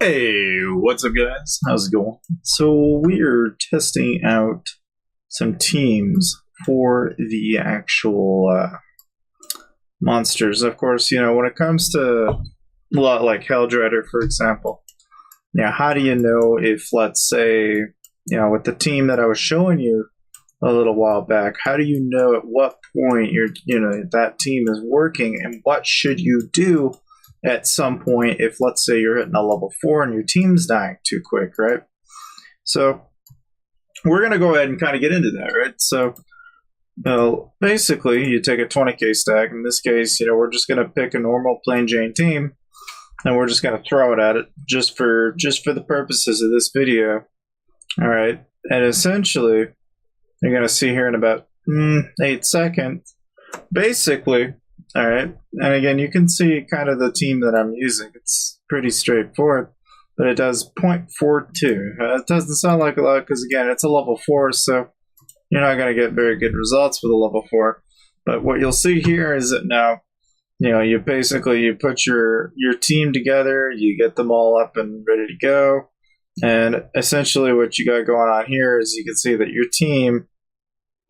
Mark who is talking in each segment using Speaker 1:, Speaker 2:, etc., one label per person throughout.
Speaker 1: Hey, what's up, guys? How's it going? So, we are testing out some teams for the actual monsters. Of course, when it comes to a lot like Helldrider, for example, how do you know if, let's say, with the team that I was showing you a little while back, how do you know at what point that team is working and what should you do at some point if, let's say, you're hitting a level 4 and your team's dying too quick, right? So we're going to go ahead and kind of get into that, right? So basically, you take a 20k stack. In this case, we're just going to pick a normal plain Jane team, and we're just going to throw it at it just for the purposes of this video. All right, and essentially, you're going to see here in about 8 seconds, basically. All right, and again, you can see kind of the team that I'm using. It's pretty straightforward, but it does 0.42. It doesn't sound like a lot because, again, it's a level 4, so you're not going to get very good results with a level 4. But what you'll see here is that now, you put your team together, you get them all up and ready to go, and essentially what you got going on here is you can see that your team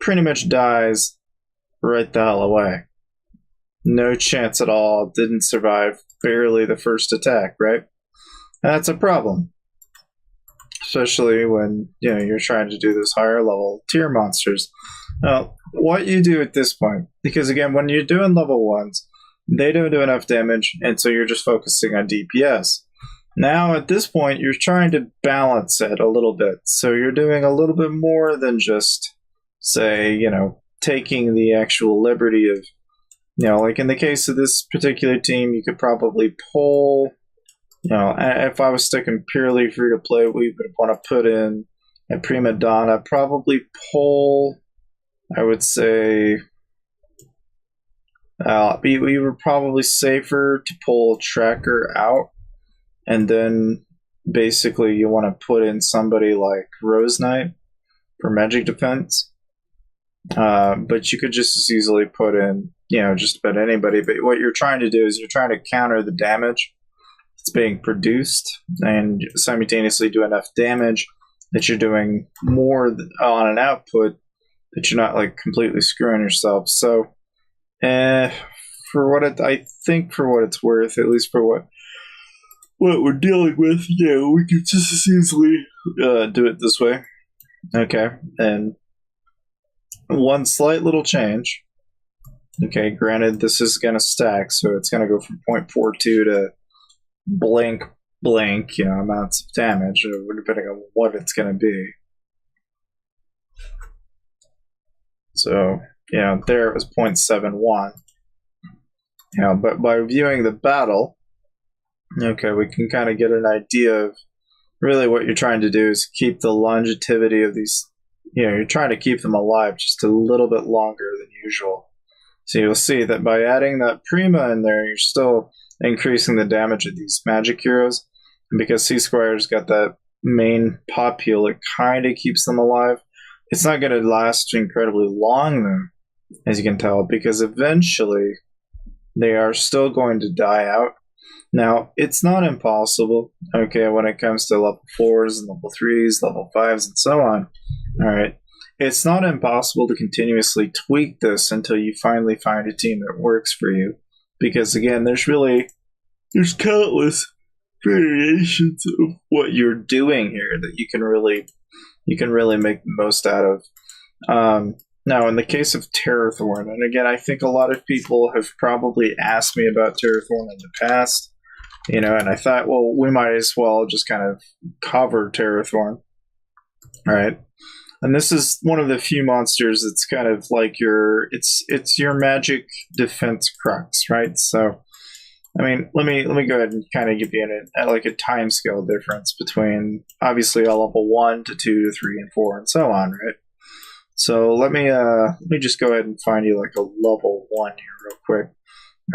Speaker 1: pretty much dies right the hell away. No chance at all, didn't survive barely the first attack, right? And that's a problem. Especially when, you're trying to do those higher level tier monsters. Now, what you do at this point, because again, when you're doing level 1s, they don't do enough damage, and so you're just focusing on DPS. Now, at this point, you're trying to balance it a little bit. So you're doing a little bit more than just, say, taking the actual liberty of, like in the case of this particular team, you could probably pull, if I was sticking purely free to play, we would want to put in a prima donna, probably pull, I would say, we were probably safer to pull tracker out, and then basically you want to put in somebody like Rose Knight for magic defense. But you could just as easily put in, just about anybody. But what you're trying to do is you're trying to counter the damage that's being produced and simultaneously do enough damage that you're doing more on an output that you're not like completely screwing yourself. So, I think for what it's worth, at least for what we're dealing with, we could just as easily do it this way. Okay, and one slight little change. Okay, granted, this is going to stack, so it's going to go from 0.42 to blank, amounts of damage, depending on what it's going to be. So, there it was 0.71. But by viewing the battle, okay, we can kind of get an idea of really what you're trying to do is keep the longevity of these. You're trying to keep them alive just a little bit longer than usual. So you'll see that by adding that Prima in there, you're still increasing the damage of these magic heroes. And because C-Squire's got that main pop heal, it kind of keeps them alive. It's not going to last incredibly long, though, as you can tell, because eventually they are still going to die out. Now, it's not impossible, okay, when it comes to level 4s and level 3s, level 5s, and so on. All right. It's not impossible to continuously tweak this until you finally find a team that works for you. Because, again, there's countless variations of what you're doing here that you can really make the most out of. Now, in the case of Terrorthorn, and again, I think a lot of people have probably asked me about Terrorthorn in the past, and I thought, well, we might as well just kind of cover Terrorthorn. All right. And this is one of the few monsters that's kind of like it's your magic defense crux, right? So, I mean, let me go ahead and kind of give you a time scale difference between obviously a level 1 to 2 to 3 and 4 and so on, right? So let me just go ahead and find you like a level 1 here real quick.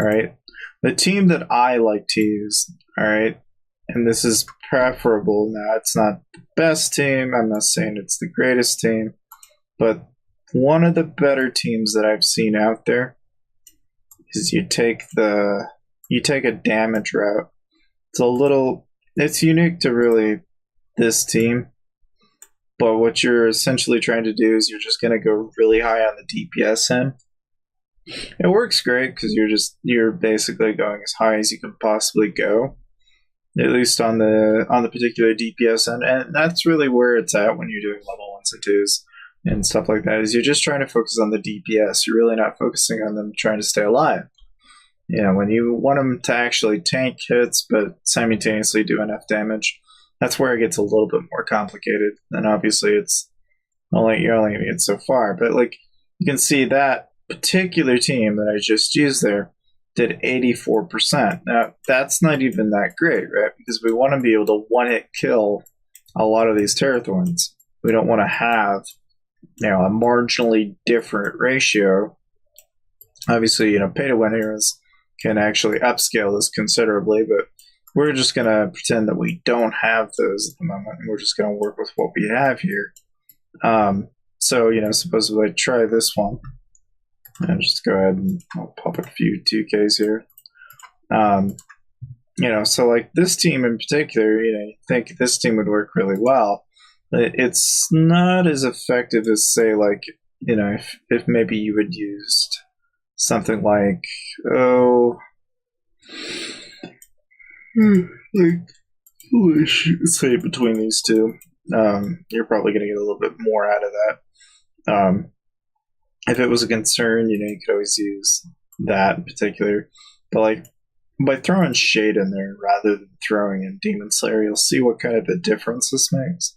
Speaker 1: All right. The team that I like to use, all right, and this is preferable. Now, it's not the best team. I'm not saying it's the greatest team, but one of the better teams that I've seen out there is you take a damage route. It's a little it's unique to really this team. But what you're essentially trying to do is you're just going to go really high on the DPS end. It works great because you're basically going as high as you can possibly go, at least on the particular DPS end, and that's really where it's at when you're doing level 1s and 2s and stuff like that. Is you're just trying to focus on the DPS. You're really not focusing on them trying to stay alive. When you want them to actually tank hits but simultaneously do enough damage, that's where it gets a little bit more complicated. And obviously, you're only going to get so far. But like you can see that particular team that I just used there did 84%. Now that's not even that great, right? Because we want to be able to one-hit kill a lot of these Terrorthorns. We don't want to have a marginally different ratio. Obviously, pay-to-win heroes can actually upscale this considerably, but we're just going to pretend that we don't have those at the moment, and we're just going to work with what we have here. Suppose if I try this one, and just go ahead and I'll pop a few 2Ks here. So like this team in particular, you think this team would work really well. It's not as effective as, say, like, if maybe you had used something like, say between these two, you're probably going to get a little bit more out of that. If it was a concern, you could always use that in particular. But like by throwing Shade in there rather than throwing in Demon Slayer, you'll see what kind of a difference this makes.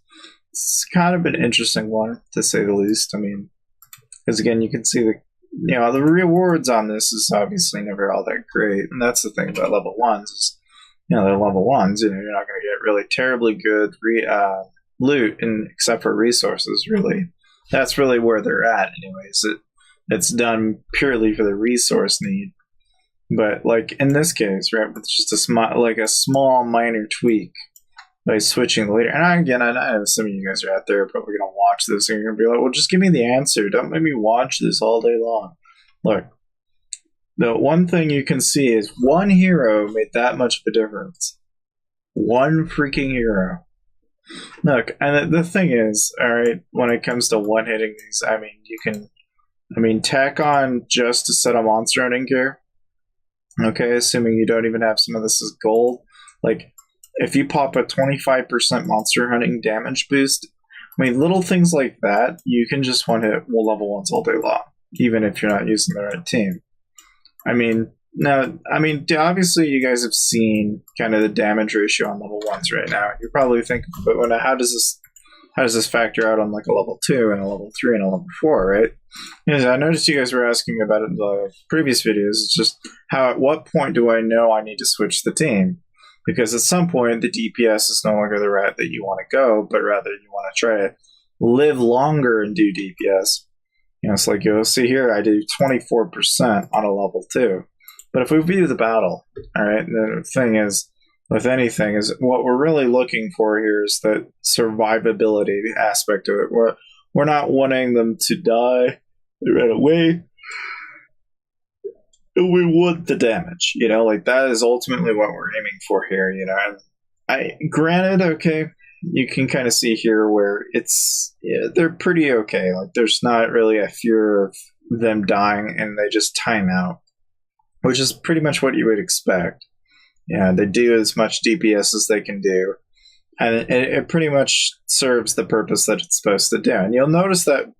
Speaker 1: It's kind of an interesting one, to say the least. I mean, because again, you can see the rewards on this is obviously never all that great, and that's the thing about level 1s is, they're level 1s. You're not going to get really terribly good loot, except for resources. Really, that's really where they're at. Anyways, it's done purely for the resource need. But like in this case, right, with just a small minor tweak by switching the leader. And I know some of you guys are out there probably going to watch this and you're going to be like, well, just give me the answer. Don't make me watch this all day long. Look, the one thing you can see is one hero made that much of a difference. One freaking hero. Look, and the thing is, all right, when it comes to one-hitting these, I mean, you can, tack on just to set a monster hunting gear. Okay, assuming you don't even have some of this as gold. Like, if you pop a 25% monster hunting damage boost, little things like that, you can just one-hit level 1s all day long, even if you're not using the right team. Obviously you guys have seen kind of the damage ratio on level 1s right now. You're probably thinking, but how does this factor out on like a level 2 and a level 3 and a level 4, right? Because I noticed you guys were asking about it in the previous videos. It's just at what point do I know I need to switch the team? Because at some point, the DPS is no longer the route that you want to go, but rather you want to try to live longer and do DPS. It's like you'll see here, I do 24% on a level 2. But if we view the battle, all right, the thing is, with anything, is what we're really looking for here is that survivability aspect of it. We're not wanting them to die right away. We want the damage, that is ultimately what we're aiming for here, granted, okay, you can kind of see here where they're pretty okay. Like, there's not really a fear of them dying and they just time out, which is pretty much what you would expect. They do as much DPS as they can do, and it pretty much serves the purpose that it's supposed to do. And you'll notice that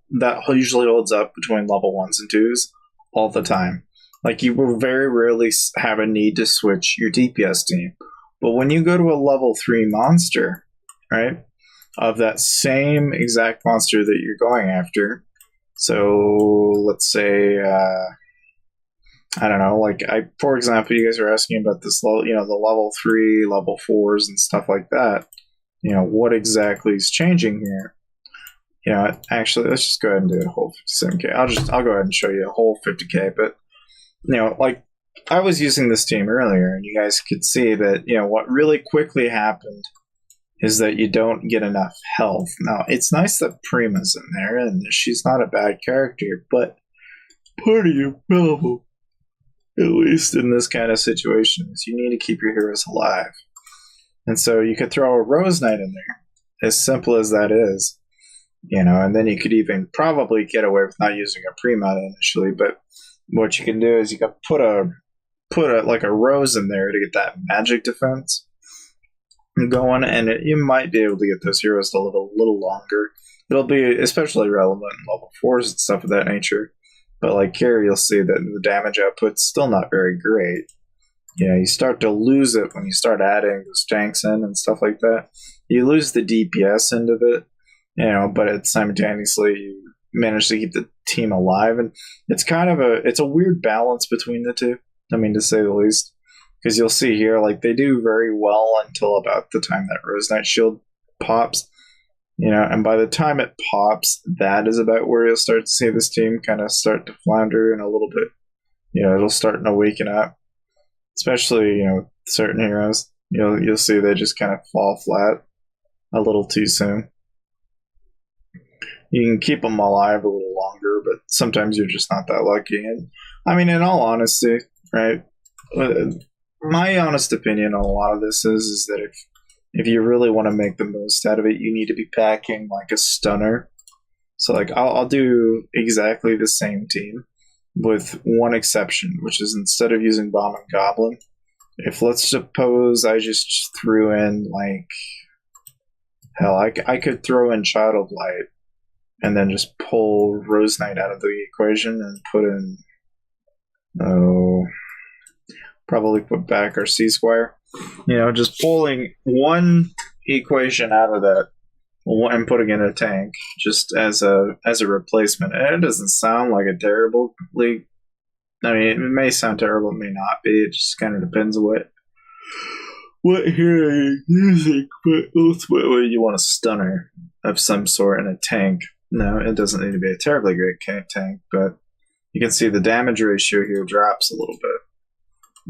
Speaker 1: usually holds up between level 1s and 2s all the time. Like, you will very rarely have a need to switch your DPS team. But when you go to a level 3 monster, right, of that same exact monster that you're going after, so let's say, I don't know, for example, you guys are asking about this, the level 3, level 4s and stuff like that. What exactly is changing here? Actually, let's just go ahead and do a whole 57k. I'll go ahead and show you a whole 50k, but I was using this team earlier, and you guys could see that, what really quickly happened is that you don't get enough health. Now, it's nice that Prima's in there, and she's not a bad character, but part of your problem, at least in this kind of situation, is you need to keep your heroes alive. And so you could throw a Rose Knight in there, as simple as that is, and then you could even probably get away with not using a pre-mod initially, but what you can do is you can put a like a Rose in there to get that magic defense going, and you might be able to get those heroes to live a little longer. It'll be especially relevant in level 4s and stuff of that nature. But like here, you'll see that the damage output's still not very great. You start to lose it when you start adding those tanks in and stuff like that. You lose the DPS end of it, but it simultaneously you manage to keep the team alive, and it's kind of it's a weird balance between the two. I mean, to say the least, because you'll see here, like they do very well until about the time that Rose Knight shield pops. And by the time it pops, that is about where you'll start to see this team kind of start to flounder in a little bit. It'll start to waken up, especially certain heroes. You'll see they just kind of fall flat a little too soon. You can keep them alive a little longer, but sometimes you're just not that lucky. And I mean, in all honesty, right? My honest opinion on a lot of this is that if you really want to make the most out of it, you need to be packing like a stunner. So like I'll do exactly the same team with one exception, which is instead of using Bomb and Goblin, if let's suppose I just threw in like hell, I could throw in Child of Light and then just pull Rose Knight out of the equation and put in probably put back our C-Squire. Just pulling one equation out of that and putting in a tank just as a replacement. And it doesn't sound like a terribly. I mean, it may sound terrible, it may not be. It just kind of depends on what hero you're using. But ultimately, you want a stunner of some sort in a tank. No, it doesn't need to be a terribly great tank, but you can see the damage ratio here drops a little bit.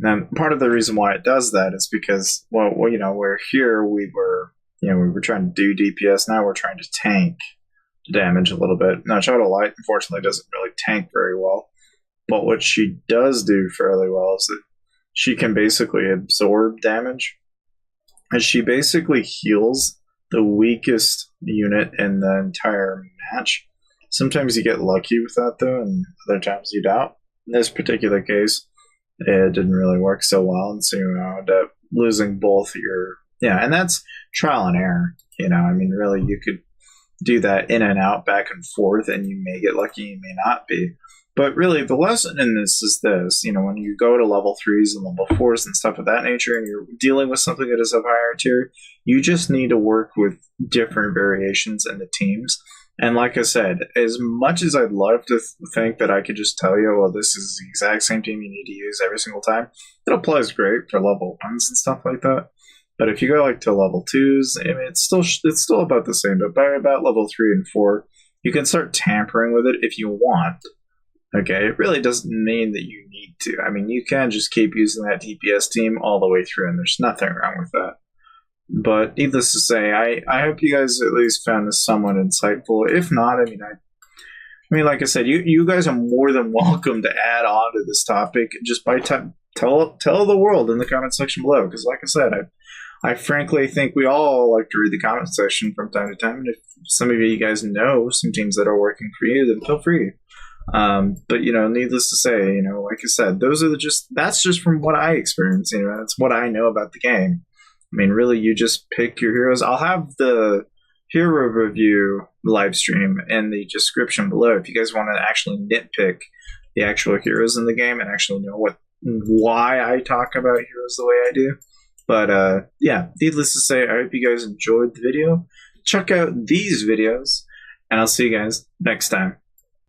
Speaker 1: And part of the reason why it does that is because, where here we were trying to do DPS, now we're trying to tank damage a little bit. Now, Shadow Light, unfortunately, doesn't really tank very well, but what she does do fairly well is that she can basically absorb damage, and she basically heals the weakest unit in the entire match. Sometimes you get lucky with that, though, and other times you don't. In this particular case, it didn't really work so well, and so you end up losing both your and that's trial and error. I mean, really, you could do that in and out, back and forth, and you may get lucky, you may not be. But really, the lesson in this is this: when you go to level 3s and level 4s and stuff of that nature, and you're dealing with something that is of higher tier, you just need to work with different variations in the teams. And like I said, as much as I'd love to think that I could just tell you, well, this is the exact same team you need to use every single time, it applies great for level 1s and stuff like that. But if you go like to level 2s, I mean, it's still about the same. But by about level 3 and 4, you can start tampering with it if you want. Okay, it really doesn't mean that you need to. I mean, you can just keep using that DPS team all the way through, and there's nothing wrong with that. But needless to say, I hope you guys at least found this somewhat insightful. If not, I mean, like I said, you guys are more than welcome to add on to this topic just by tell the world in the comment section below. Because, like I said, I frankly think we all like to read the comment section from time to time. And if some of you guys know some teams that are working for you, then feel free. But needless to say, like I said, that's just from what I experienced. That's what I know about the game. I mean, really, you just pick your heroes. I'll have the hero review live stream in the description below if you guys want to actually nitpick the actual heroes in the game and actually know why I talk about heroes the way I do. But needless to say, I hope you guys enjoyed the video. Check out these videos, and I'll see you guys next time.